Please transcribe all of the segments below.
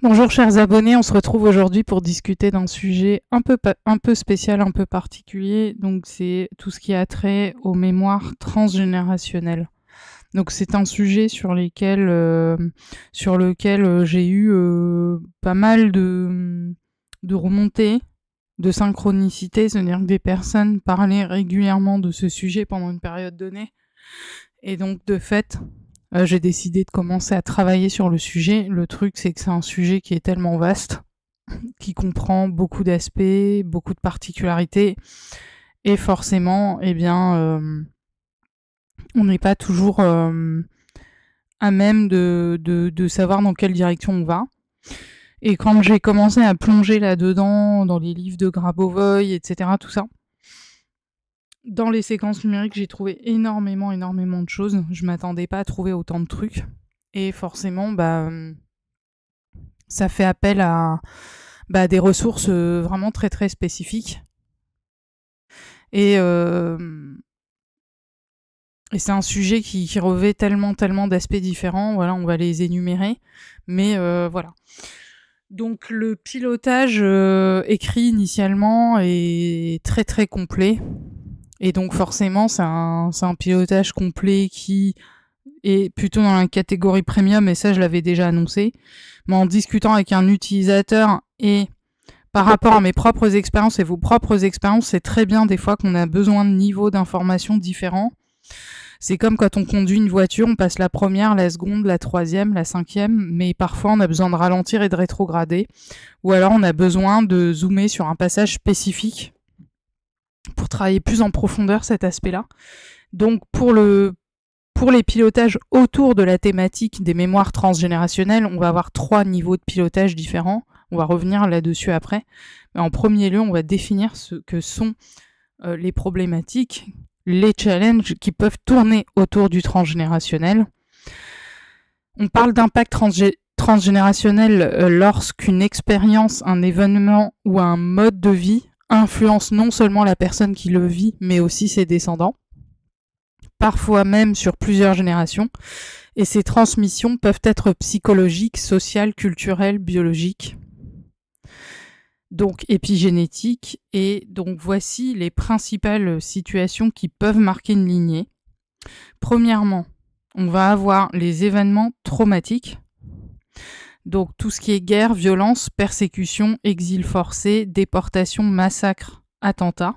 Bonjour chers abonnés, on se retrouve aujourd'hui pour discuter d'un sujet un peu spécial, un peu particulier. Donc c'est tout ce qui a trait aux mémoires transgénérationnelles. Donc c'est un sujet sur lequel j'ai eu pas mal de remontées, de synchronicité, c'est-à-dire que des personnes parlaient régulièrement de ce sujet pendant une période donnée. Et donc de fait, j'ai décidé de commencer à travailler sur le sujet. Le truc, c'est que c'est un sujet qui est tellement vaste, qui comprend beaucoup d'aspects, beaucoup de particularités, et forcément, on n'est pas toujours à même de savoir dans quelle direction on va. Et quand j'ai commencé à plonger là-dedans, dans les livres de Grabovoi, etc., tout ça, dans les séquences numériques, j'ai trouvé énormément de choses. Je m'attendais pas à trouver autant de trucs. Et forcément, ça fait appel à des ressources vraiment très très spécifiques. Et c'est un sujet qui revêt tellement d'aspects différents. Voilà, on va les énumérer. Mais voilà. Donc le pilotage écrit initialement est très très complet. Et donc forcément, c'est un pilotage complet qui est plutôt dans la catégorie premium, et ça je l'avais déjà annoncé. Mais en discutant avec un utilisateur et par rapport à mes propres expériences et vos propres expériences, c'est très bien des fois qu'on a besoin de niveaux d'information différents. C'est comme quand on conduit une voiture, on passe la première, la seconde, la troisième, la cinquième, mais parfois on a besoin de ralentir et de rétrograder, ou alors on a besoin de zoomer sur un passage spécifique pour travailler plus en profondeur cet aspect-là. Donc pour les pilotages autour de la thématique des mémoires transgénérationnelles, on va avoir 3 niveaux de pilotage différents. On va revenir là-dessus après. Mais en premier lieu, on va définir ce que sont les problématiques, les challenges qui peuvent tourner autour du transgénérationnel. On parle d'impact transgénérationnel lorsqu'une expérience, un événement ou un mode de vie influence non seulement la personne qui le vit, mais aussi ses descendants, parfois même sur plusieurs générations, et ces transmissions peuvent être psychologiques, sociales, culturelles, biologiques, donc épigénétiques, et donc voici les principales situations qui peuvent marquer une lignée. Premièrement, on va avoir les événements traumatiques, donc tout ce qui est guerre, violence, persécution, exil forcé, déportation, massacre, attentat.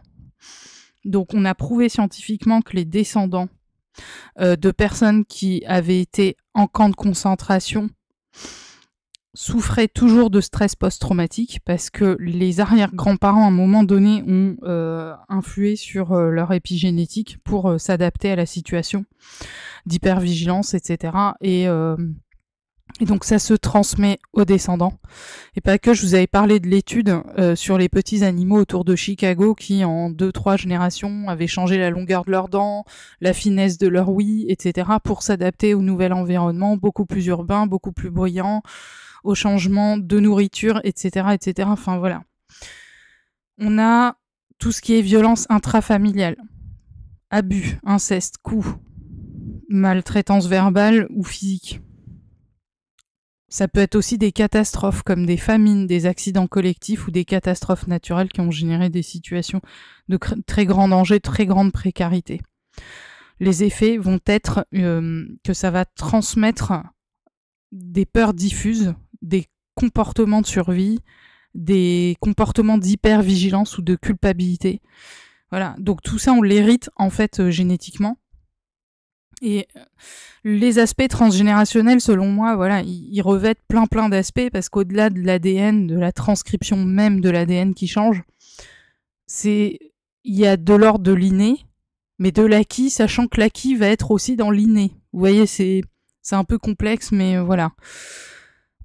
Donc on a prouvé scientifiquement que les descendants de personnes qui avaient été en camp de concentration souffraient toujours de stress post-traumatique parce que les arrière-grands-parents à un moment donné ont influé sur leur épigénétique pour s'adapter à la situation d'hypervigilance, etc. Et donc ça se transmet aux descendants. Et pas que, je vous avais parlé de l'étude sur les petits animaux autour de Chicago qui, en 2-3 générations, avaient changé la longueur de leurs dents, la finesse de leur ouïe, etc. pour s'adapter au nouvel environnement, beaucoup plus urbain, beaucoup plus bruyant, au changement de nourriture, etc., etc. Enfin voilà. On a tout ce qui est violence intrafamiliale, abus, inceste, coups, maltraitance verbale ou physique. Ça peut être aussi des catastrophes comme des famines, des accidents collectifs ou des catastrophes naturelles qui ont généré des situations de très grand danger, très grande précarité. Les effets vont être que ça va transmettre des peurs diffuses, des comportements de survie, des comportements d'hypervigilance ou de culpabilité. Voilà, donc tout ça on l'hérite en fait génétiquement. Et les aspects transgénérationnels, selon moi, voilà, ils revêtent plein d'aspects parce qu'au-delà de l'ADN, de la transcription même de l'ADN qui change, il y a de l'ordre de l'inné, mais de l'acquis, sachant que l'acquis va être aussi dans l'inné. Vous voyez, c'est un peu complexe, mais voilà.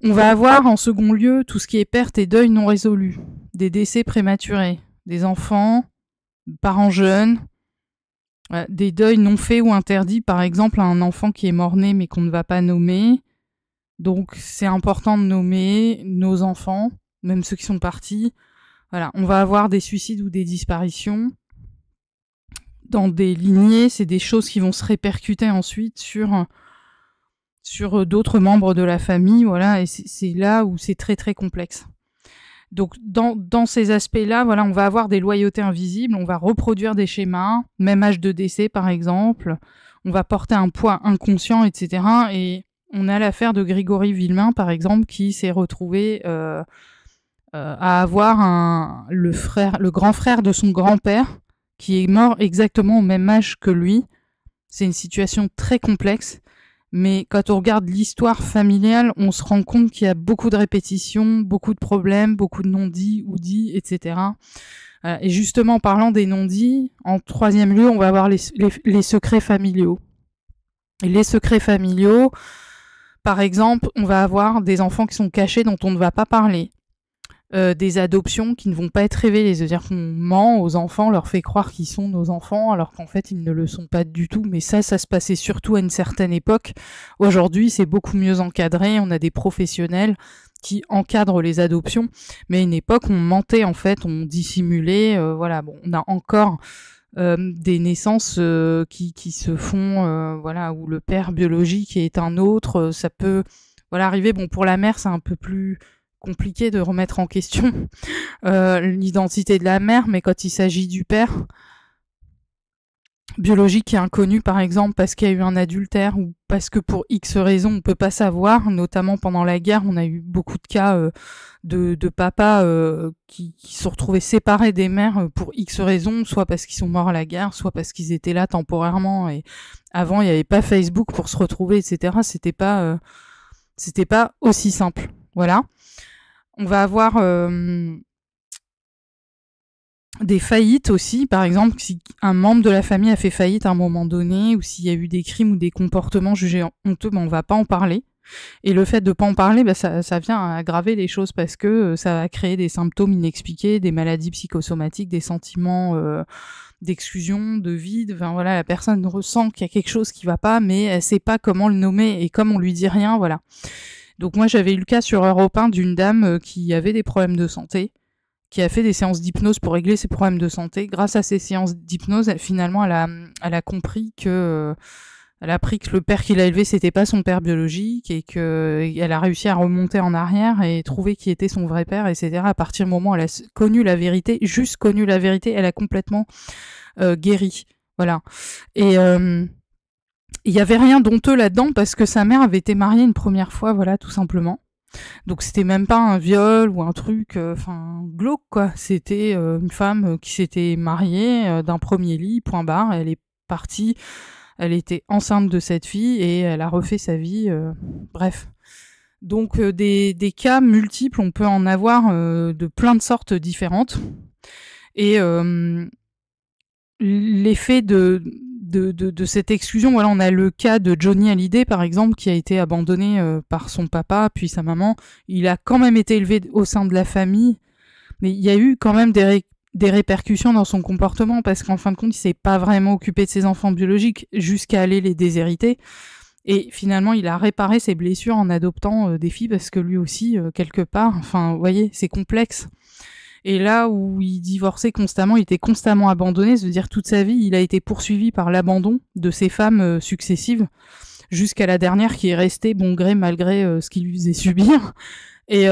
On va avoir en second lieu tout ce qui est perte et deuil non résolu, des décès prématurés, des enfants, parents jeunes, des deuils non faits ou interdits, par exemple à un enfant qui est mort-né mais qu'on ne va pas nommer. Donc c'est important de nommer nos enfants, même ceux qui sont partis. Voilà, on va avoir des suicides ou des disparitions. Dans des lignées, c'est des choses qui vont se répercuter ensuite sur sur d'autres membres de la famille, voilà, et c'est là où c'est très très complexe. Donc dans ces aspects-là, voilà, on va avoir des loyautés invisibles, on va reproduire des schémas, même âge de décès par exemple, on va porter un poids inconscient, etc. Et on a l'affaire de Grégory Villemain par exemple, qui s'est retrouvé à avoir le grand frère de son grand-père, qui est mort exactement au même âge que lui. C'est une situation très complexe. Mais quand on regarde l'histoire familiale, on se rend compte qu'il y a beaucoup de répétitions, beaucoup de problèmes, beaucoup de non-dits ou dits, etc. Et justement, en parlant des non-dits, en troisième lieu, on va avoir les secrets familiaux. Et les secrets familiaux, par exemple, on va avoir des enfants qui sont cachés dont on ne va pas parler. Des adoptions qui ne vont pas être révélées, c'est-à-dire qu'on ment aux enfants, on leur fait croire qu'ils sont nos enfants, alors qu'en fait ils ne le sont pas du tout, mais ça se passait surtout à une certaine époque. Aujourd'hui c'est beaucoup mieux encadré, on a des professionnels qui encadrent les adoptions, mais à une époque on mentait en fait, on dissimulait, voilà, bon, on a encore des naissances qui se font, voilà, où le père biologique est un autre, ça peut, voilà, arriver, bon pour la mère c'est un peu plus compliqué de remettre en question l'identité de la mère, mais quand il s'agit du père biologique qui est inconnu, par exemple, parce qu'il y a eu un adultère ou parce que pour X raisons, on peut pas savoir, notamment pendant la guerre, on a eu beaucoup de cas de papas qui se sont retrouvés séparés des mères pour X raisons, soit parce qu'ils sont morts à la guerre, soit parce qu'ils étaient là temporairement, et avant, il n'y avait pas Facebook pour se retrouver, etc. C'était pas aussi simple. Voilà. On va avoir des faillites aussi, par exemple, si un membre de la famille a fait faillite à un moment donné, ou s'il y a eu des crimes ou des comportements jugés honteux, on va pas en parler. Et le fait de pas en parler, ça vient aggraver les choses parce que ça va créer des symptômes inexpliqués, des maladies psychosomatiques, des sentiments d'exclusion, de vide. Enfin voilà, la personne ressent qu'il y a quelque chose qui va pas, mais elle sait pas comment le nommer, et comme on lui dit rien, voilà. Donc moi j'avais eu le cas sur Europe 1 d'une dame qui avait des problèmes de santé, qui a fait des séances d'hypnose pour régler ses problèmes de santé. Grâce à ces séances d'hypnose, elle a compris que elle a appris que le père qui l'a élevé c'était pas son père biologique, et que elle a réussi à remonter en arrière et trouver qui était son vrai père, etc. À partir du moment où elle a connu la vérité, juste connu la vérité, elle a complètement guéri. Voilà. Et il y avait rien d'honteux là-dedans parce que sa mère avait été mariée une première fois, voilà, tout simplement. Donc c'était même pas un viol ou un truc, glauque quoi. C'était une femme qui s'était mariée d'un premier lit, point barre. Elle est partie, elle était enceinte de cette fille et elle a refait sa vie. Bref. Donc des cas multiples, on peut en avoir de plein de sortes différentes. Et l'effet de cette exclusion, voilà, on a le cas de Johnny Hallyday par exemple, qui a été abandonné par son papa puis sa maman. Il a quand même été élevé au sein de la famille, mais il y a eu quand même des répercussions dans son comportement, parce qu'en fin de compte il s'est pas vraiment occupé de ses enfants biologiques jusqu'à aller les déshériter, et finalement il a réparé ses blessures en adoptant des filles, parce que lui aussi quelque part, enfin vous voyez, c'est complexe. Et là où il divorçait constamment, il était constamment abandonné, c'est-à-dire toute sa vie, il a été poursuivi par l'abandon de ses femmes successives, jusqu'à la dernière qui est restée bon gré malgré ce qu'il lui faisait subir, et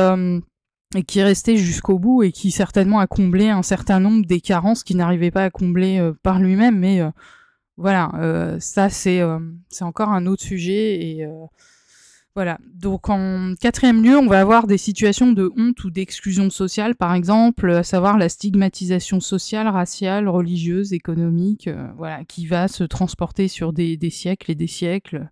qui est restée jusqu'au bout, et qui certainement a comblé un certain nombre des carences qu'il n'arrivait pas à combler par lui-même, mais voilà, ça c'est encore un autre sujet, et voilà. Donc en quatrième lieu, on va avoir des situations de honte ou d'exclusion sociale, par exemple, à savoir la stigmatisation sociale, raciale, religieuse, économique, voilà, qui va se transporter sur des siècles et des siècles.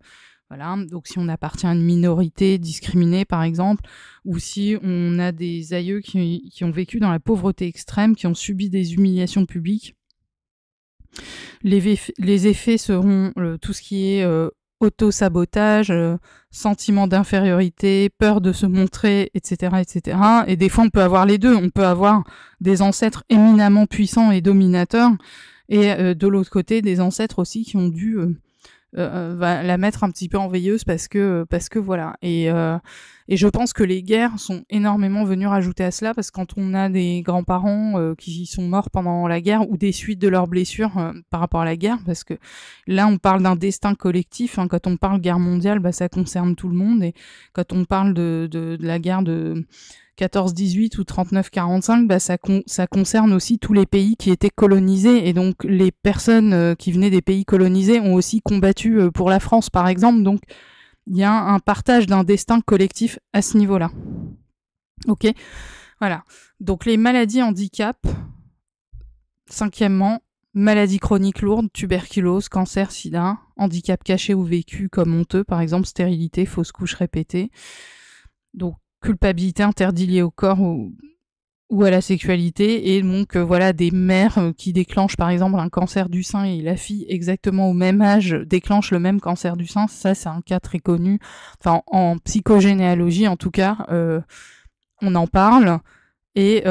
Voilà. Donc si on appartient à une minorité discriminée, par exemple, ou si on a des aïeux qui ont vécu dans la pauvreté extrême, qui ont subi des humiliations publiques, les effets seront tout ce qui est auto-sabotage, sentiment d'infériorité, peur de se montrer, etc., etc. Et des fois, on peut avoir les deux. On peut avoir des ancêtres éminemment puissants et dominateurs, et de l'autre côté, des ancêtres aussi qui ont dû va la mettre un petit peu en veilleuse parce que voilà. Et je pense que les guerres sont énormément venues rajouter à cela, parce que quand on a des grands-parents qui sont morts pendant la guerre, ou des suites de leurs blessures par rapport à la guerre, parce que là on parle d'un destin collectif, hein. Quand on parle guerre mondiale, ça concerne tout le monde, et quand on parle de la guerre de 14-18 ou 39-45, ça concerne aussi tous les pays qui étaient colonisés, et donc les personnes qui venaient des pays colonisés ont aussi combattu pour la France, par exemple. Donc il y a un partage d'un destin collectif à ce niveau-là. Ok, voilà. Donc les maladies handicap, 5e, maladies chroniques lourdes, tuberculose, cancer, sida, handicap caché ou vécu comme honteux, par exemple stérilité, fausse couche répétée. Donc culpabilité, interdit lié au corps ou à la sexualité, et donc voilà, des mères qui déclenchent par exemple un cancer du sein, et la fille exactement au même âge déclenche le même cancer du sein. Ça, c'est un cas très connu, enfin en psychogénéalogie en tout cas, on en parle. Et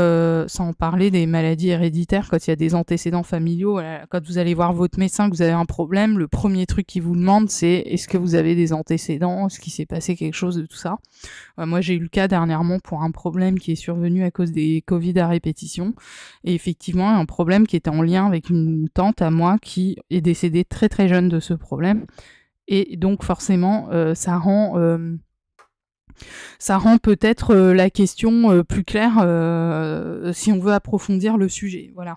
sans parler des maladies héréditaires, quand il y a des antécédents familiaux, voilà, quand vous allez voir votre médecin, que vous avez un problème, le premier truc qu'il vous demande, c'est est-ce que vous avez des antécédents, est-ce qu'il s'est passé quelque chose de tout ça. Moi, j'ai eu le cas dernièrement pour un problème qui est survenu à cause des Covid à répétition, et effectivement, un problème qui était en lien avec une tante à moi qui est décédée très très jeune de ce problème, et donc forcément, ça rend peut-être la question plus claire si on veut approfondir le sujet. Voilà.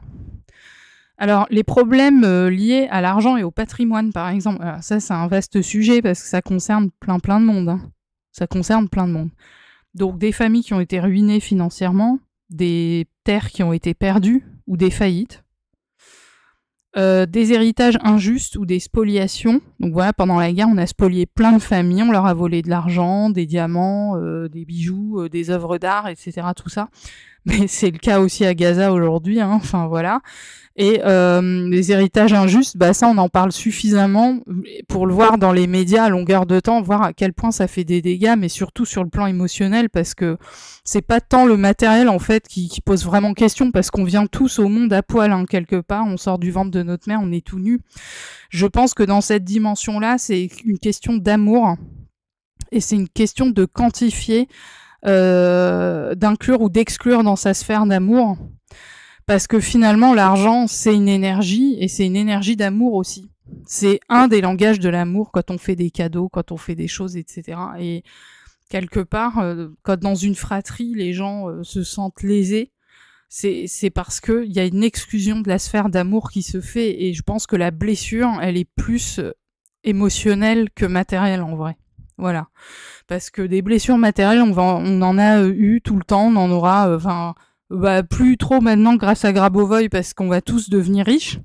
Alors, les problèmes liés à l'argent et au patrimoine, par exemple, alors ça, c'est un vaste sujet parce que ça concerne plein de monde. Hein. Ça concerne plein de monde. Donc, des familles qui ont été ruinées financièrement, des terres qui ont été perdues ou des faillites, des héritages injustes ou des spoliations. Donc voilà, pendant la guerre, on a spolié plein de familles, on leur a volé de l'argent, des diamants, des bijoux, des œuvres d'art, etc. Tout ça. Mais c'est le cas aussi à Gaza aujourd'hui, hein. Enfin voilà. Et les héritages injustes, ça on en parle suffisamment pour le voir dans les médias à longueur de temps, voir à quel point ça fait des dégâts, mais surtout sur le plan émotionnel, parce que c'est pas tant le matériel en fait qui pose vraiment question, parce qu'on vient tous au monde à poil, hein, quelque part, on sort du ventre de notre mère, on est tout nu. Je pense que dans cette dimension-là, c'est une question d'amour, et c'est une question de quantifier, d'inclure ou d'exclure dans sa sphère d'amour. Parce que finalement, l'argent, c'est une énergie, et c'est une énergie d'amour aussi. C'est un des langages de l'amour quand on fait des cadeaux, quand on fait des choses, etc. Et quelque part, quand dans une fratrie, les gens se sentent lésés, c'est parce qu'il y a une exclusion de la sphère d'amour qui se fait. Et je pense que la blessure, elle est plus émotionnelle que matérielle en vrai. Voilà. Parce que des blessures matérielles, on en a eu tout le temps, on en aura... plus trop maintenant grâce à Grabovoy, parce qu'on va tous devenir riches,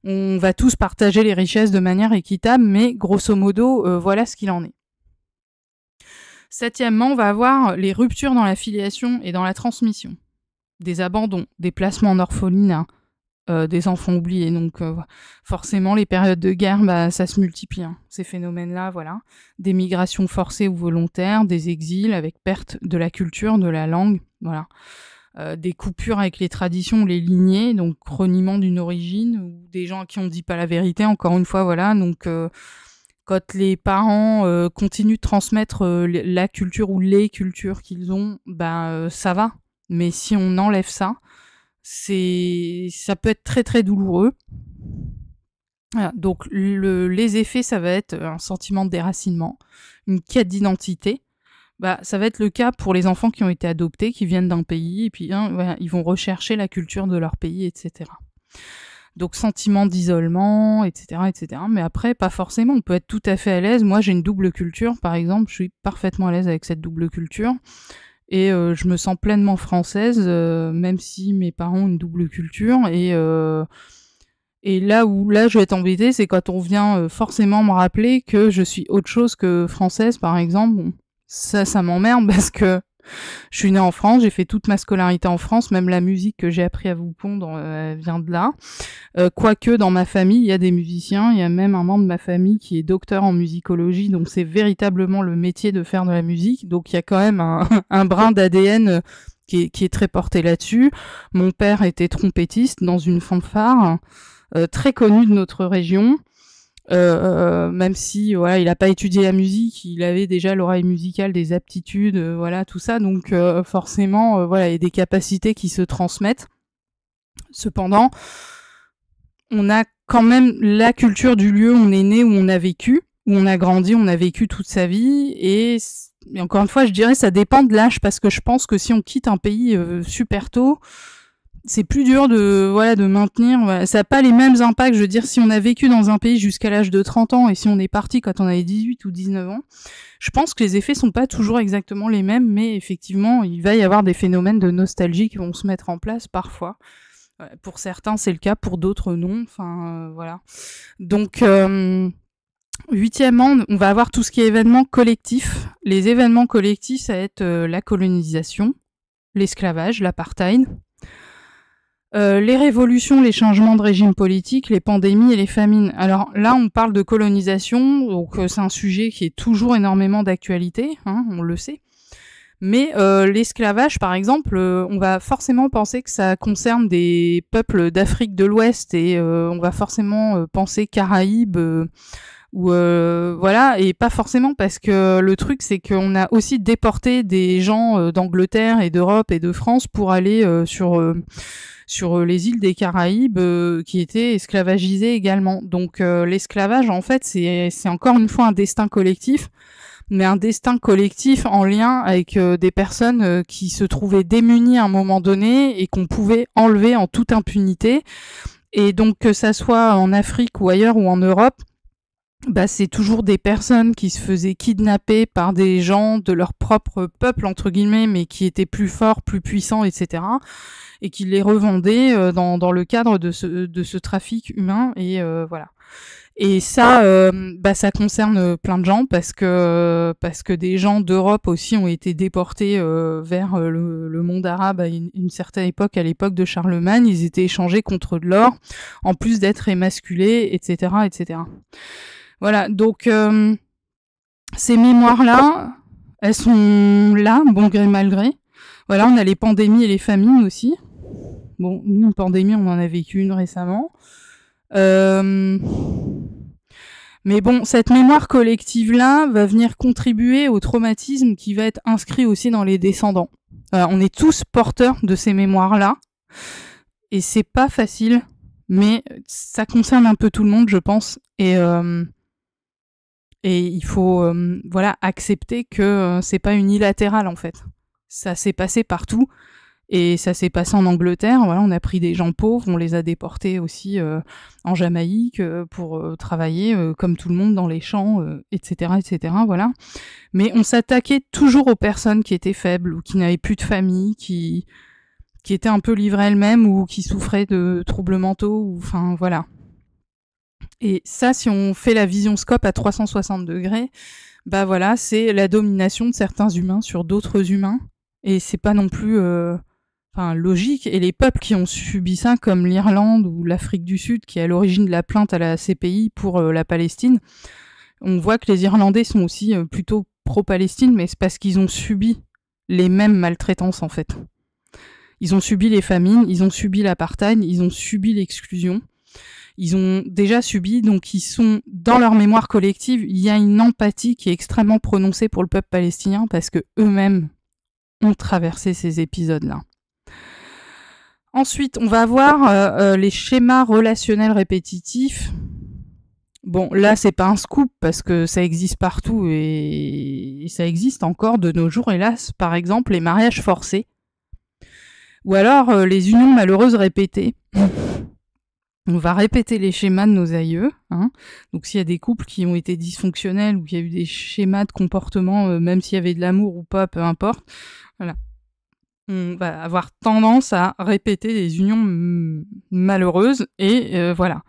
on va tous partager les richesses de manière équitable, mais grosso modo, voilà ce qu'il en est. 7e, on va avoir les ruptures dans la filiation et dans la transmission, des abandons, des placements en orphelinat, des enfants oubliés. Donc forcément, les périodes de guerre, ça se multiplie, hein, ces phénomènes-là, voilà. Des migrations forcées ou volontaires, des exils avec perte de la culture, de la langue, voilà. Des coupures avec les traditions, les lignées, donc reniement d'une origine, ou des gens à qui on ne dit pas la vérité, encore une fois, voilà. Donc quand les parents continuent de transmettre la culture ou les cultures qu'ils ont, ça va. Mais si on enlève ça, ça peut être très très douloureux. Voilà. Donc les effets, ça va être un sentiment de déracinement, une quête d'identité. Ça va être le cas pour les enfants qui ont été adoptés, qui viennent d'un pays, et puis voilà, ils vont rechercher la culture de leur pays, etc. Donc sentiment d'isolement, etc., etc. Mais après, pas forcément, on peut être tout à fait à l'aise. Moi, j'ai une double culture, par exemple, je suis parfaitement à l'aise avec cette double culture, et je me sens pleinement française, même si mes parents ont une double culture, et là je vais être embêtée, c'est quand on vient forcément me rappeler que je suis autre chose que française, par exemple. Bon, ça m'emmerde parce que je suis née en France, j'ai fait toute ma scolarité en France, même la musique que j'ai appris à vous pondre vient de là. Quoique dans ma famille, il y a des musiciens, il y a même un membre de ma famille qui est docteur en musicologie, donc c'est véritablement le métier de faire de la musique. Donc il y a quand même un brin d'ADN qui est très porté là-dessus. Mon père était trompettiste dans une fanfare très connue de notre région. même si voilà, il a pas étudié la musique, il avait déjà l'oreille musicale, des aptitudes, voilà, tout ça. Donc forcément, voilà, il y a des capacités qui se transmettent. Cependant, on a quand même la culture du lieu où on est né, où on a vécu, où on a grandi, on a vécu toute sa vie. Et encore une fois, je dirais ça dépend de l'âge, parce que je pense que si on quitte un pays super tôt, c'est plus dur de maintenir. Voilà. Ça n'a pas les mêmes impacts. Je veux dire, si on a vécu dans un pays jusqu'à l'âge de 30 ans et si on est parti quand on avait 18 ou 19 ans, je pense que les effets sont pas toujours exactement les mêmes, mais effectivement, il va y avoir des phénomènes de nostalgie qui vont se mettre en place parfois. Pour certains, c'est le cas, pour d'autres, non. Enfin, voilà. Donc, huitièmement, on va avoir tout ce qui est événements collectifs. Les événements collectifs, ça va être la colonisation, l'esclavage, l'apartheid, les révolutions, les changements de régime politique, les pandémies et les famines. Alors là, on parle de colonisation, donc c'est un sujet qui est toujours énormément d'actualité, hein, on le sait. Mais l'esclavage, par exemple, on va forcément penser que ça concerne des peuples d'Afrique de l'Ouest et on va forcément penser Caraïbes ou voilà, et pas forcément, parce que le truc c'est qu'on a aussi déporté des gens d'Angleterre et d'Europe et de France pour aller sur les îles des Caraïbes qui étaient esclavagisées également. Donc l'esclavage, en fait, c'est encore une fois un destin collectif, mais un destin collectif en lien avec des personnes qui se trouvaient démunies à un moment donné et qu'on pouvait enlever en toute impunité. Et donc que ça soit en Afrique ou ailleurs ou en Europe, bah c'est toujours des personnes qui se faisaient kidnapper par des gens de leur propre peuple, entre guillemets, mais qui étaient plus forts, plus puissants, etc. et qui les revendaient dans le cadre de ce trafic humain. Et voilà. Et ça, ça concerne plein de gens, parce que des gens d'Europe aussi ont été déportés vers le monde arabe à une certaine époque, à l'époque de Charlemagne. Ils étaient échangés contre de l'or, en plus d'être émasculés, etc., etc. Voilà, donc ces mémoires-là, elles sont là, bon gré mal gré. Voilà, on a les pandémies et les famines aussi. Bon, nous, une pandémie, on en a vécu une récemment. Mais bon, cette mémoire collective-là va venir contribuer au traumatisme qui va être inscrit aussi dans les descendants. On est tous porteurs de ces mémoires-là, et c'est pas facile, mais ça concerne un peu tout le monde, je pense, et il faut accepter que c'est pas unilatéral, en fait. Ça s'est passé partout. Et ça s'est passé en Angleterre. Voilà, on a pris des gens pauvres, on les a déportés aussi en Jamaïque pour travailler comme tout le monde dans les champs, etc., etc. Voilà. Mais on s'attaquait toujours aux personnes qui étaient faibles ou qui n'avaient plus de famille, qui étaient un peu livrées elles-mêmes ou qui souffraient de troubles mentaux. Ou, enfin, voilà. Et ça, si on fait la vision scope à 360 degrés, bah voilà, c'est la domination de certains humains sur d'autres humains. Et c'est pas non plus logique. Et les peuples qui ont subi ça, comme l'Irlande ou l'Afrique du Sud, qui est à l'origine de la plainte à la CPI pour la Palestine, on voit que les Irlandais sont aussi plutôt pro-Palestine, mais c'est parce qu'ils ont subi les mêmes maltraitances, en fait. Ils ont subi les famines, ils ont subi l'apartheid, ils ont subi l'exclusion. Ils ont déjà subi, donc ils sont dans leur mémoire collective. Il y a une empathie qui est extrêmement prononcée pour le peuple palestinien, parce que eux-mêmes ont traversé ces épisodes-là. Ensuite, on va avoir les schémas relationnels répétitifs. Bon, là, c'est pas un scoop, parce que ça existe partout, et ça existe encore de nos jours, hélas. Par exemple, les mariages forcés. Ou alors, les unions malheureuses répétées. On va répéter les schémas de nos aïeux. Hein. Donc s'il y a des couples qui ont été dysfonctionnels ou qu'il y a eu des schémas de comportement, même s'il y avait de l'amour ou pas, peu importe, voilà. On va avoir tendance à répéter des unions malheureuses et voilà.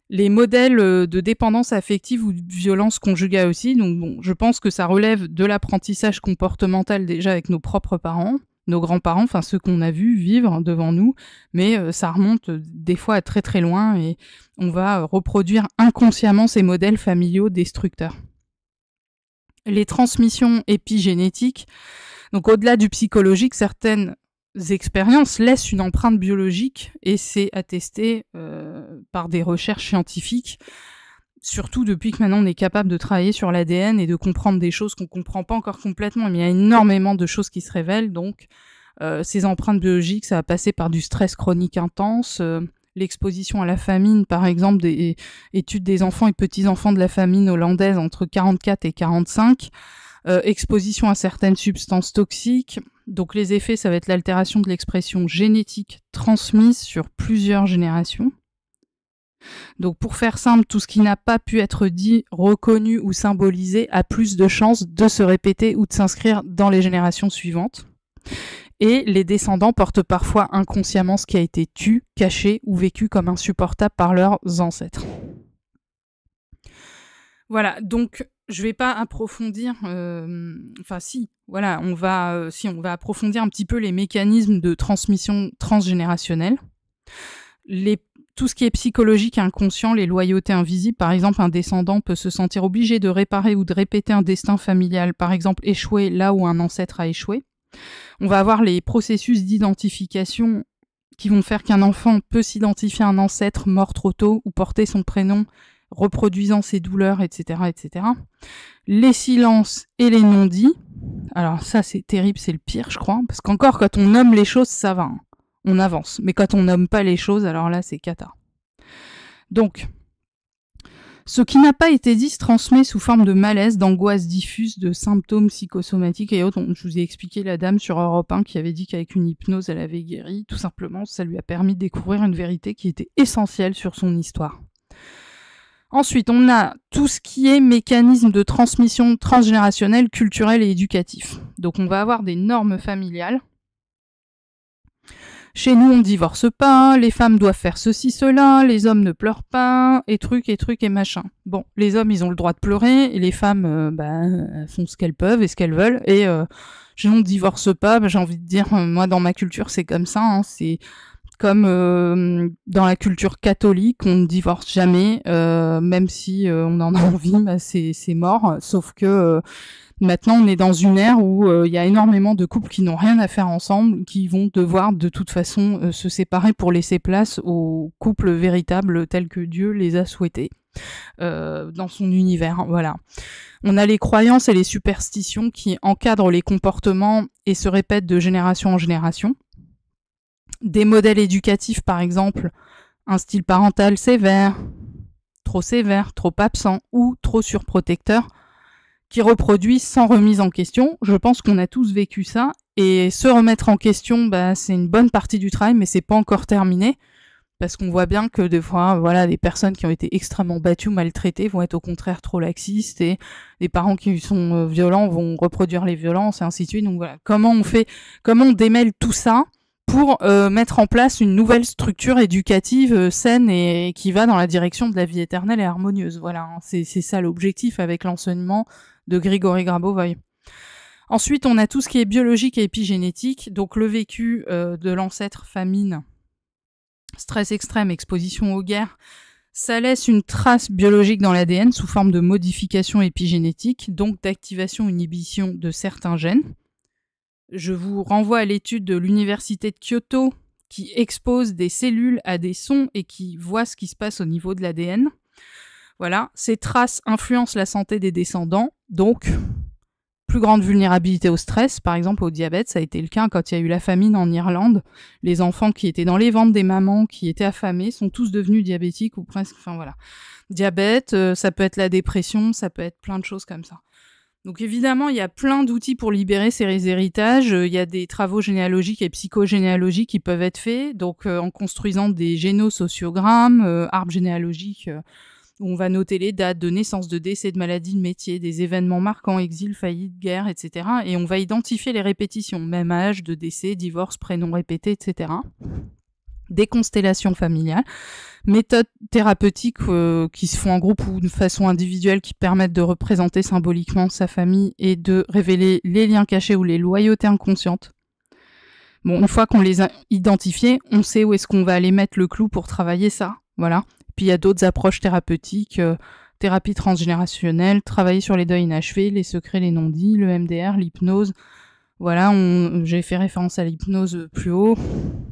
Les modèles de dépendance affective ou de violence conjugale aussi. Donc bon, je pense que ça relève de l'apprentissage comportemental déjà avec nos propres parents, nos grands-parents, enfin ceux qu'on a vus vivre devant nous, mais ça remonte des fois à très très loin et on va reproduire inconsciemment ces modèles familiaux destructeurs. Les transmissions épigénétiques, donc au-delà du psychologique, certaines expériences laissent une empreinte biologique et c'est attesté par des recherches scientifiques. surtout depuis que maintenant on est capable de travailler sur l'ADN et de comprendre des choses qu'on comprend pas encore complètement, mais il y a énormément de choses qui se révèlent. Donc ces empreintes biologiques, ça va passer par du stress chronique intense, l'exposition à la famine, par exemple, des études des enfants et petits-enfants de la famine hollandaise entre 44 et 45, exposition à certaines substances toxiques. Donc les effets, ça va être l'altération de l'expression génétique transmise sur plusieurs générations. Donc pour faire simple, tout ce qui n'a pas pu être dit, reconnu ou symbolisé a plus de chances de se répéter ou de s'inscrire dans les générations suivantes. Et les descendants portent parfois inconsciemment ce qui a été tu, caché ou vécu comme insupportable par leurs ancêtres. Voilà, donc je vais pas approfondir, on va approfondir un petit peu les mécanismes de transmission transgénérationnelle. Tout ce qui est psychologique et inconscient, les loyautés invisibles, par exemple, un descendant peut se sentir obligé de réparer ou de répéter un destin familial, par exemple échoué là où un ancêtre a échoué. On va avoir les processus d'identification qui vont faire qu'un enfant peut s'identifier à un ancêtre mort trop tôt ou porter son prénom reproduisant ses douleurs, etc., etc. Les silences et les non-dits. Alors ça, c'est terrible, c'est le pire, je crois, parce qu'encore, quand on nomme les choses, ça va, hein. On avance. Mais quand on nomme pas les choses, alors là, c'est cata. Donc, ce qui n'a pas été dit se transmet sous forme de malaise, d'angoisse diffuse, de symptômes psychosomatiques et autres. Je vous ai expliqué la dame sur Europe 1 qui avait dit qu'avec une hypnose, elle avait guéri. Tout simplement, ça lui a permis de découvrir une vérité qui était essentielle sur son histoire. Ensuite, on a tout ce qui est mécanisme de transmission transgénérationnelle, culturel et éducatif. Donc, on va avoir des normes familiales. Chez nous, on ne divorce pas, les femmes doivent faire ceci, cela, les hommes ne pleurent pas, et trucs, et machin. Bon, les hommes, ils ont le droit de pleurer, et les femmes, elles font ce qu'elles peuvent et ce qu'elles veulent, et chez nous, on ne divorce pas, j'ai envie de dire, moi, dans ma culture, c'est comme ça, hein, c'est comme dans la culture catholique, on ne divorce jamais, même si on en a envie, c'est mort, sauf que... Maintenant, on est dans une ère où il y a énormément de couples qui n'ont rien à faire ensemble, qui vont devoir de toute façon se séparer pour laisser place aux couples véritables tels que Dieu les a souhaités dans son univers. Voilà. On a les croyances et les superstitions qui encadrent les comportements et se répètent de génération en génération. Des modèles éducatifs, par exemple, un style parental sévère, trop absent ou trop surprotecteur, qui reproduit sans remise en question. Je pense qu'on a tous vécu ça. Et se remettre en question, c'est une bonne partie du travail, mais c'est pas encore terminé. Parce qu'on voit bien que des fois, voilà, des personnes qui ont été extrêmement battues ou maltraitées vont être au contraire trop laxistes et les parents qui sont violents vont reproduire les violences et ainsi de suite. Donc voilà, comment on démêle tout ça pour mettre en place une nouvelle structure éducative saine et qui va dans la direction de la vie éternelle et harmonieuse. Voilà, hein, c'est ça l'objectif avec l'enseignement de Grigory Grabovoy. Ensuite, on a tout ce qui est biologique et épigénétique, donc le vécu de l'ancêtre famine, stress extrême, exposition aux guerres, ça laisse une trace biologique dans l'ADN sous forme de modification épigénétique, donc d'activation ou inhibition de certains gènes. Je vous renvoie à l'étude de l'université de Kyoto qui expose des cellules à des sons et qui voit ce qui se passe au niveau de l'ADN. Voilà, ces traces influencent la santé des descendants, donc plus grande vulnérabilité au stress, par exemple au diabète, ça a été le cas quand il y a eu la famine en Irlande. Les enfants qui étaient dans les ventres des mamans, qui étaient affamés, sont tous devenus diabétiques ou presque, enfin voilà. Diabète, ça peut être la dépression, ça peut être plein de choses comme ça. Donc évidemment, il y a plein d'outils pour libérer ces héritages. Il y a des travaux généalogiques et psychogénéalogiques qui peuvent être faits, donc en construisant des génosociogrammes, arbres généalogiques, où on va noter les dates de naissance, de décès, de maladies, de métiers, des événements marquants, exil, faillite, guerre, etc. Et on va identifier les répétitions, même âge, de décès, divorce, prénom répété, etc. Des constellations familiales, méthodes thérapeutiques qui se font en groupe ou de façon individuelle qui permettent de représenter symboliquement sa famille et de révéler les liens cachés ou les loyautés inconscientes. Bon, une fois qu'on les a identifiés, on sait où est-ce qu'on va aller mettre le clou pour travailler ça, voilà. Puis il y a d'autres approches thérapeutiques, thérapie transgénérationnelle, travailler sur les deuils inachevés, les secrets, les non-dits, le MDR, l'hypnose. Voilà, j'ai fait référence à l'hypnose plus haut.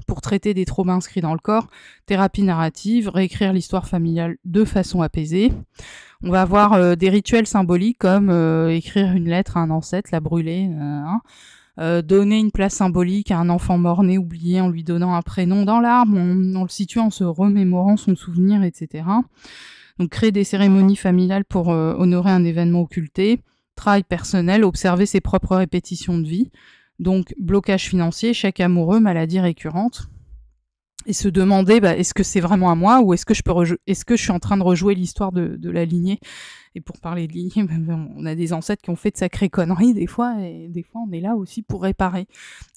pour traiter des traumas inscrits dans le corps, thérapie narrative, réécrire l'histoire familiale de façon apaisée. On va avoir des rituels symboliques comme écrire une lettre à un ancêtre, la brûler, donner une place symbolique à un enfant mort-né oublié en lui donnant un prénom dans l'arbre, en le situant, en se remémorant son souvenir, etc. Donc créer des cérémonies familiales pour honorer un événement occulté, travail personnel, observer ses propres répétitions de vie, donc blocage financier, chèque amoureux, maladie récurrente, et se demander est-ce que c'est vraiment à moi ou est-ce que je suis en train de rejouer l'histoire de la lignée. Et pour parler de lignée, on a des ancêtres qui ont fait de sacrées conneries des fois, et des fois on est là aussi pour réparer.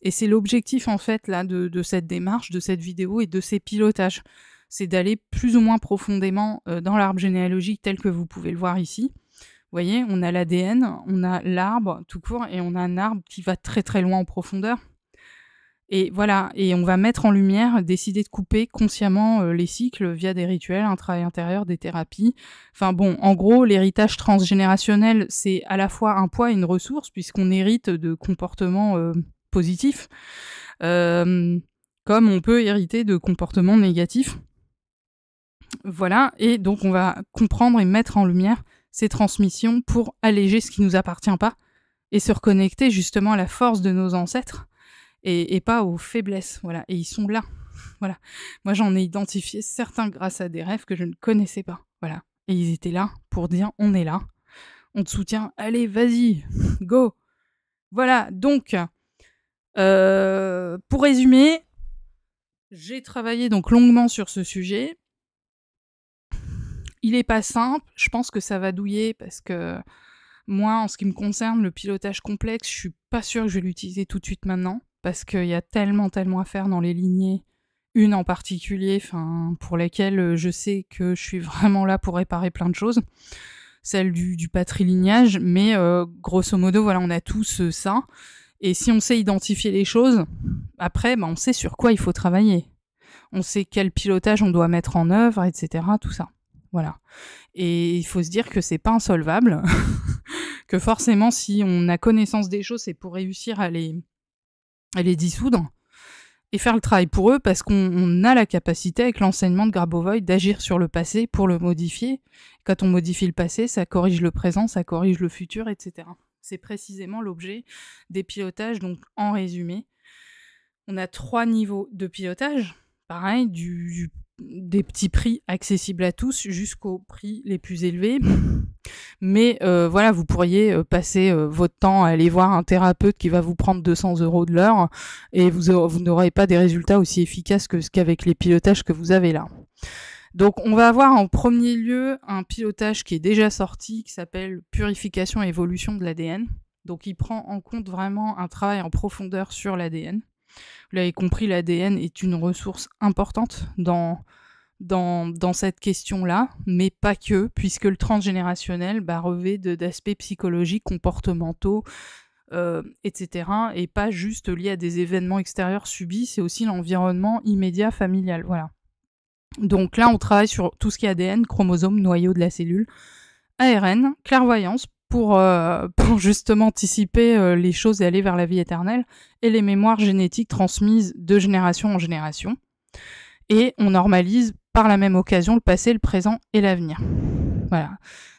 Et c'est l'objectif en fait là de cette démarche, de cette vidéo et de ces pilotages. C'est d'aller plus ou moins profondément dans l'arbre généalogique tel que vous pouvez le voir ici. Vous voyez, on a l'ADN, on a l'arbre tout court, et on a un arbre qui va très très loin en profondeur. Et voilà, et on va mettre en lumière, décider de couper consciemment les cycles via des rituels, un travail intérieur, des thérapies. Enfin bon, en gros, l'héritage transgénérationnel, c'est à la fois un poids et une ressource, puisqu'on hérite de comportements positifs, comme on peut hériter de comportements négatifs. Voilà, et donc on va comprendre et mettre en lumière ces transmissions pour alléger ce qui nous appartient pas et se reconnecter justement à la force de nos ancêtres et pas aux faiblesses. Voilà, et ils sont là. Voilà, moi j'en ai identifié certains grâce à des rêves que je ne connaissais pas. Voilà, et ils étaient là pour dire on est là, on te soutient, allez vas-y, go. Voilà, donc pour résumer, j'ai travaillé donc longuement sur ce sujet. Il est pas simple, je pense que ça va douiller parce que moi, en ce qui me concerne, le pilotage complexe, je suis pas sûre que je vais l'utiliser tout de suite maintenant parce qu'il y a tellement à faire dans les lignées, une en particulier, pour laquelle je sais que je suis vraiment là pour réparer plein de choses, celle du patrilignage, mais grosso modo, voilà, on a tous ça, et si on sait identifier les choses, après, on sait sur quoi il faut travailler, on sait quel pilotage on doit mettre en œuvre, etc., tout ça. Voilà. Et il faut se dire que c'est pas insolvable, que forcément, si on a connaissance des choses, c'est pour réussir à les dissoudre et faire le travail pour eux, parce qu'on a la capacité, avec l'enseignement de Grabovoi, d'agir sur le passé pour le modifier. Quand on modifie le passé, ça corrige le présent, ça corrige le futur, etc. C'est précisément l'objet des pilotages. Donc, en résumé, on a 3 niveaux de pilotage. Pareil, des petits prix accessibles à tous jusqu'aux prix les plus élevés. Mais voilà, vous pourriez passer votre temps à aller voir un thérapeute qui va vous prendre 200 € de l'heure et vous n'aurez pas des résultats aussi efficaces qu'avec les pilotages que vous avez là. Donc on va avoir en premier lieu un pilotage qui est déjà sorti, qui s'appelle Purification et évolution de l'ADN. Donc il prend en compte vraiment un travail en profondeur sur l'ADN. Vous l'avez compris, l'ADN est une ressource importante dans cette question-là, mais pas que, puisque le transgénérationnel revêt d'aspects psychologiques, comportementaux, etc., et pas juste lié à des événements extérieurs subis, c'est aussi l'environnement immédiat familial. Voilà. Donc là, on travaille sur tout ce qui est ADN, chromosome, noyau de la cellule, ARN, clairvoyance, pour justement anticiper les choses et aller vers la vie éternelle, et les mémoires génétiques transmises de génération en génération. Et on normalise par la même occasion le passé, le présent et l'avenir. Voilà.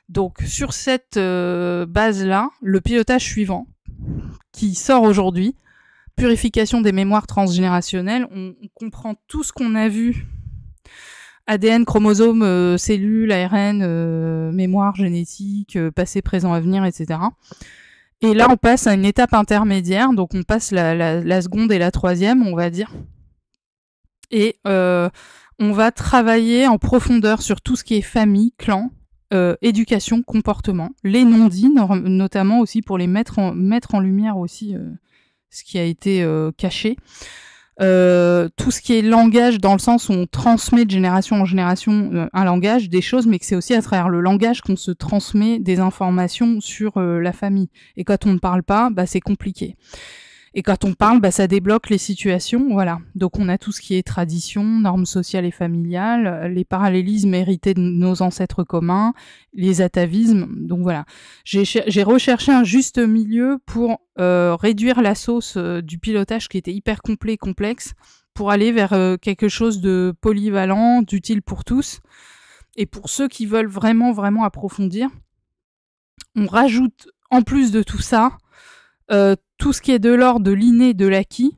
Donc sur cette base-là, le pilotage suivant, qui sort aujourd'hui, purification des mémoires transgénérationnelles, on comprend tout ce qu'on a vu, ADN, chromosome, cellules, ARN, mémoire génétique, passé, présent, avenir, etc. Et là, on passe à une étape intermédiaire, donc on passe la seconde et la troisième, on va dire. Et on va travailler en profondeur sur tout ce qui est famille, clan, éducation, comportement, les non-dits, notamment aussi pour les mettre en lumière aussi ce qui a été caché. Tout ce qui est langage, dans le sens où on transmet de génération en génération un langage, des choses, mais que c'est aussi à travers le langage qu'on se transmet des informations sur la famille. Et quand on ne parle pas, c'est compliqué. Et quand on parle, ça débloque les situations, voilà. Donc on a tout ce qui est tradition, normes sociales et familiales, les parallélismes hérités de nos ancêtres communs, les atavismes, donc voilà. J'ai recherché un juste milieu pour réduire la sauce du pilotage qui était hyper complet et complexe, pour aller vers quelque chose de polyvalent, d'utile pour tous. Et pour ceux qui veulent vraiment, vraiment approfondir, on rajoute en plus de tout ça, tout ce qui est de l'ordre de l'inné, de l'acquis,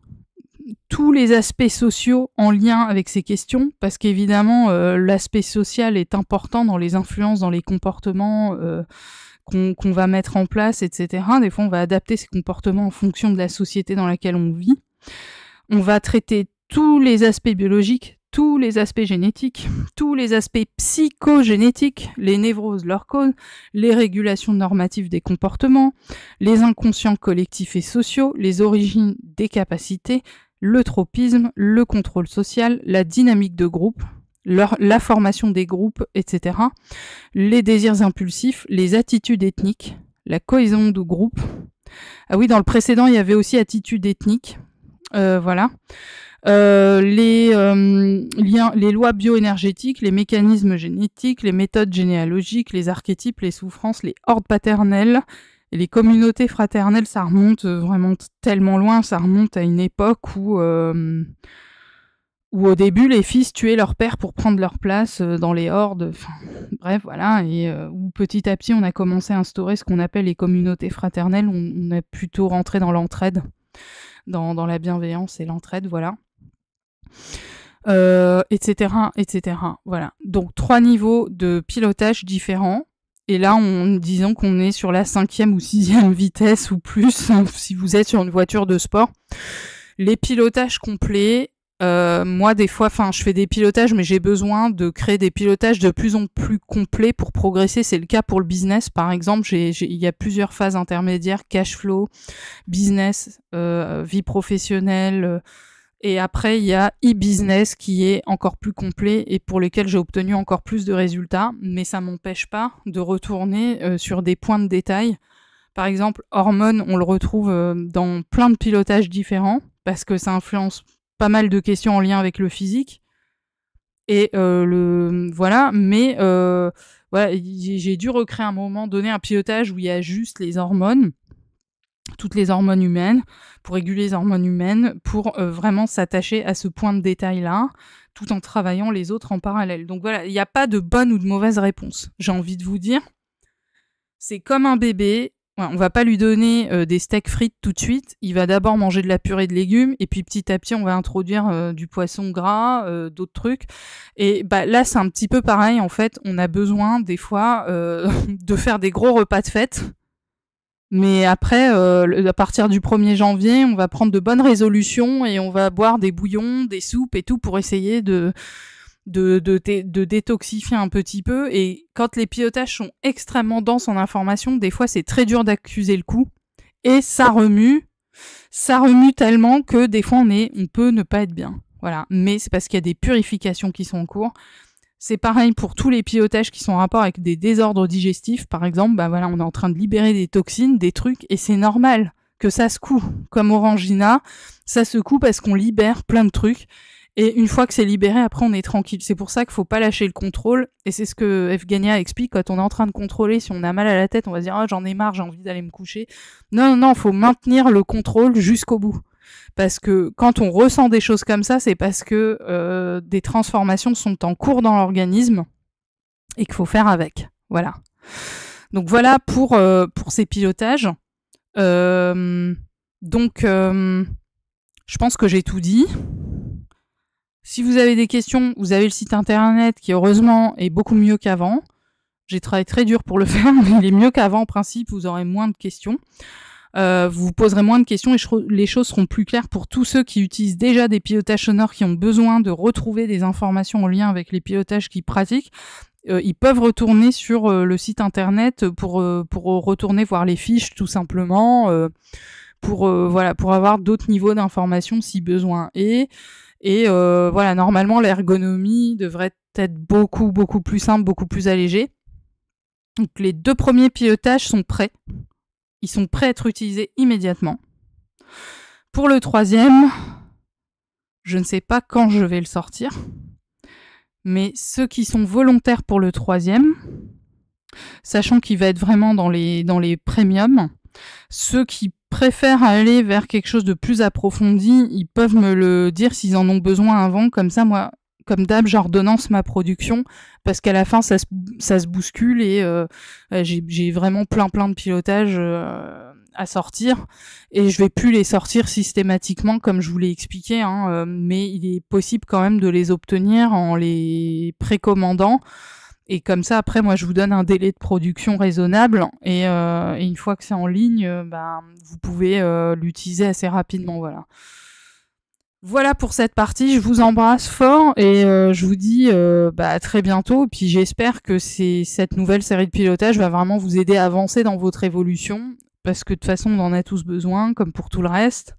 tous les aspects sociaux en lien avec ces questions, parce qu'évidemment, l'aspect social est important dans les influences, dans les comportements qu'on va mettre en place, etc. Des fois, on va adapter ces comportements en fonction de la société dans laquelle on vit. On va traiter tous les aspects biologiques, tous les aspects génétiques, tous les aspects psychogénétiques, les névroses, leurs causes, les régulations normatives des comportements, les inconscients collectifs et sociaux, les origines des capacités, le tropisme, le contrôle social, la dynamique de groupe, la formation des groupes, etc., les désirs impulsifs, les attitudes ethniques, la cohésion de groupe. Ah oui, dans le précédent, il y avait aussi attitude ethnique. Voilà. Les lois bioénergétiques, les mécanismes génétiques, les méthodes généalogiques, les archétypes, les souffrances, les ordres paternels, et les communautés fraternelles, ça remonte vraiment tellement loin, ça remonte à une époque où au début les fils tuaient leur père pour prendre leur place dans les hordes, enfin, bref, voilà, et où petit à petit on a commencé à instaurer ce qu'on appelle les communautés fraternelles, on est plutôt rentré dans l'entraide, dans la bienveillance et l'entraide, voilà. Etc., etc. Voilà. Donc 3 niveaux de pilotage différents. Et là, disons qu'on est sur la 5e ou 6e vitesse ou plus, si vous êtes sur une voiture de sport. Les pilotages complets, moi, des fois, je fais des pilotages, mais j'ai besoin de créer des pilotages de plus en plus complets pour progresser. C'est le cas pour le business, par exemple. Il y a plusieurs phases intermédiaires, cash flow, business, vie professionnelle, et après, il y a e-business qui est encore plus complet et pour lequel j'ai obtenu encore plus de résultats, mais ça m'empêche pas de retourner sur des points de détail. Par exemple, hormones, on le retrouve dans plein de pilotages différents parce que ça influence pas mal de questions en lien avec le physique. Et voilà, mais voilà, j'ai dû recréer à un moment donné un pilotage où il y a juste les hormones, toutes les hormones humaines, pour réguler les hormones humaines, pour vraiment s'attacher à ce point de détail-là, tout en travaillant les autres en parallèle. Donc voilà, il n'y a pas de bonne ou de mauvaise réponse. J'ai envie de vous dire, c'est comme un bébé, ouais, on va pas lui donner des steaks frites tout de suite, il va d'abord manger de la purée de légumes, et puis petit à petit, on va introduire du poisson gras, d'autres trucs. Et bah là, c'est un petit peu pareil, en fait, on a besoin, des fois, de faire des gros repas de fête. Mais après, à partir du 1er janvier, on va prendre de bonnes résolutions et on va boire des bouillons, des soupes et tout pour essayer de détoxifier un petit peu. Et quand les pilotages sont extrêmement denses en informations, des fois c'est très dur d'accuser le coup. Et ça remue tellement que des fois on peut ne pas être bien. Voilà. Mais c'est parce qu'il y a des purifications qui sont en cours. C'est pareil pour tous les pilotages qui sont en rapport avec des désordres digestifs, par exemple, bah voilà, on est en train de libérer des toxines, des trucs, et c'est normal que ça secoue. Comme Orangina, ça secoue parce qu'on libère plein de trucs, et une fois que c'est libéré, après on est tranquille. C'est pour ça qu'il faut pas lâcher le contrôle, et c'est ce que Evgenia explique, quand on est en train de contrôler, si on a mal à la tête, on va se dire « Ah, j'en ai marre, j'ai envie d'aller me coucher ». Non, faut maintenir le contrôle jusqu'au bout. Parce que quand on ressent des choses comme ça, c'est parce que des transformations sont en cours dans l'organisme et qu'il faut faire avec. Voilà. Donc voilà pour ces pilotages. Donc je pense que j'ai tout dit. Si vous avez des questions, vous avez le site internet qui heureusement est beaucoup mieux qu'avant. J'ai travaillé très dur pour le faire, mais il est mieux qu'avant en principe, vous aurez moins de questions. Vous poserez moins de questions et les choses seront plus claires pour tous ceux qui utilisent déjà des pilotages sonores, qui ont besoin de retrouver des informations en lien avec les pilotages qu'ils pratiquent. Ils peuvent retourner sur le site internet pour retourner voir les fiches tout simplement, pour avoir d'autres niveaux d'information si besoin. Et voilà, normalement l'ergonomie devrait être beaucoup plus simple, beaucoup plus allégée. Donc les 2 premiers pilotages sont prêts. Ils sont prêts à être utilisés immédiatement. Pour le 3e, je ne sais pas quand je vais le sortir, mais ceux qui sont volontaires pour le 3e, sachant qu'il va être vraiment dans les premiums, ceux qui préfèrent aller vers quelque chose de plus approfondi, ils peuvent me le dire s'ils en ont besoin avant. Comme ça, moi, comme d'hab, j'ordonnance ma production parce qu'à la fin, ça se bouscule et j'ai vraiment plein de pilotages à sortir et je vais plus les sortir systématiquement comme je vous l'ai expliqué, hein, mais il est possible quand même de les obtenir en les précommandant. Et comme ça, après, moi, je vous donne un délai de production raisonnable. Et une fois que c'est en ligne, vous pouvez l'utiliser assez rapidement. Voilà. Voilà pour cette partie. Je vous embrasse fort et je vous dis à très bientôt. Et puis j'espère que cette nouvelle série de pilotage va vraiment vous aider à avancer dans votre évolution. Parce que de toute façon, on en a tous besoin, comme pour tout le reste.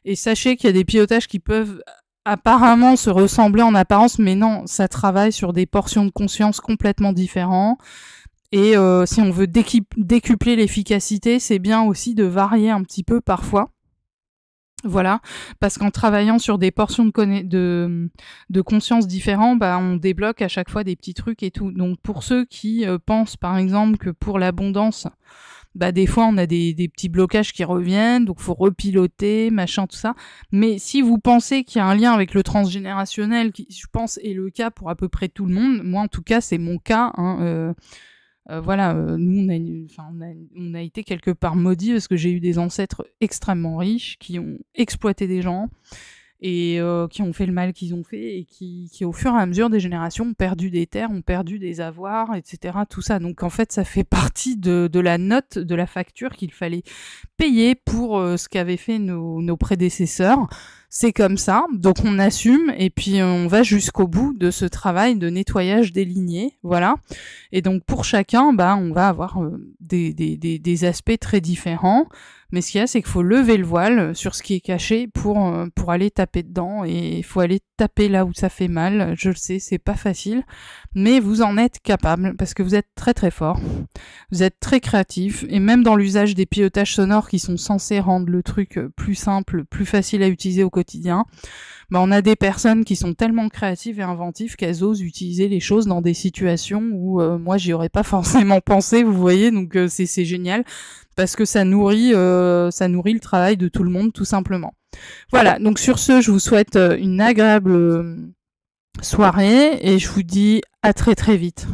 Et sachez qu'il y a des pilotages qui peuvent apparemment se ressembler en apparence, mais non, ça travaille sur des portions de conscience complètement différentes. Et si on veut décupler l'efficacité, c'est bien aussi de varier un petit peu parfois. Voilà, parce qu'en travaillant sur des portions de conscience différentes, on débloque à chaque fois des petits trucs et tout. Donc pour ceux qui pensent par exemple que pour l'abondance, des fois on a des petits blocages qui reviennent, donc faut repiloter, machin, tout ça. Mais si vous pensez qu'il y a un lien avec le transgénérationnel, qui je pense est le cas pour à peu près tout le monde, moi en tout cas c'est mon cas, hein, nous on a été quelque part maudits parce que j'ai eu des ancêtres extrêmement riches qui ont exploité des gens et qui ont fait le mal qu'ils ont fait et qui au fur et à mesure des générations ont perdu des terres, ont perdu des avoirs, etc. Tout ça. Donc en fait, ça fait partie de la note, de la facture qu'il fallait payer pour ce qu'avaient fait nos prédécesseurs. C'est comme ça, donc on assume et puis on va jusqu'au bout de ce travail de nettoyage des lignées, voilà. Et donc pour chacun, on va avoir des aspects très différents. Mais ce qu'il y a, c'est qu'il faut lever le voile sur ce qui est caché pour aller taper dedans. Et il faut aller taper là où ça fait mal. Je le sais, c'est pas facile. Mais vous en êtes capable parce que vous êtes très très fort. Vous êtes très créatif. Et même dans l'usage des pilotages sonores qui sont censés rendre le truc plus simple, plus facile à utiliser au quotidien, on a des personnes qui sont tellement créatives et inventives qu'elles osent utiliser les choses dans des situations où moi j'y aurais pas forcément pensé, vous voyez, donc c'est génial parce que ça nourrit le travail de tout le monde tout simplement. Voilà, donc sur ce, je vous souhaite une agréable soirée et je vous dis à très très vite.